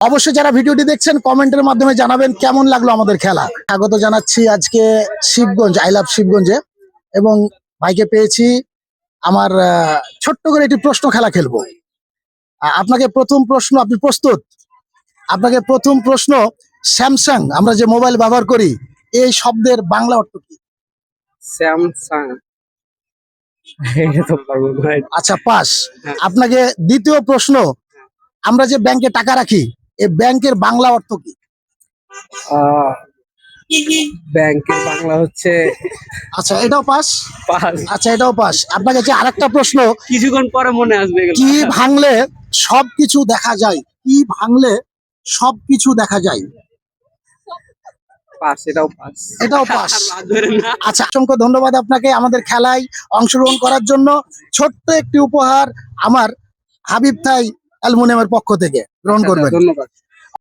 অবশ্যই যারা ভিডিওটি দেখছেন কমেন্টের মাধ্যমে জানাবেন কেমন লাগলো আমাদের খেলা। স্বাগত জানাচ্ছি আজকে শিবগঞ্জ, আই লাভ শিবগঞ্জে, এবং ভাইকে পেয়েছি। আমার ছোট্ট করে একটি প্রশ্ন খেলা খেলবো। আপনাকে প্রথম প্রশ্ন, আপনি প্রস্তুত? আপনাকে প্রথম প্রশ্ন, স্যামসাং আমরা যে মোবাইল ব্যবহার করি এই শব্দের বাংলা অর্থ কি? স্যামসাং। এটা তো পারবো না। আচ্ছা, পাস। হ্যাঁ। আপনাকে দ্বিতীয় প্রশ্ন, আমরা যে ব্যাংকে টাকা রাখি এই ব্যাংকের বাংলা অর্থ কি? ব্যাংকের বাংলা হচ্ছে আচ্ছা, এটাও পাস। পাস। আচ্ছা, এটাও পাস। আপনার কাছে আরেকটা প্রশ্ন, কিছুক্ষণ পরে মনে আসবে এগুলো। কি ভাঙলে সবকিছু দেখা যায়? কি ভাঙলে সবকিছু দেখা যায়? পাস, এটাও পাস। এটাও পাস। আর বাদ ধরে না। আচ্ছা, অসংখ্য ধন্যবাদ আপনাকে আমাদের খেলায় অংশগ্রহণ করার জন্য। ছোট্ট একটি উপহার আমার হাবিব থাই অ্যালুমিনিয়ামের পক্ষ থেকে গ্রহণ করবেন। ধন্যবাদ।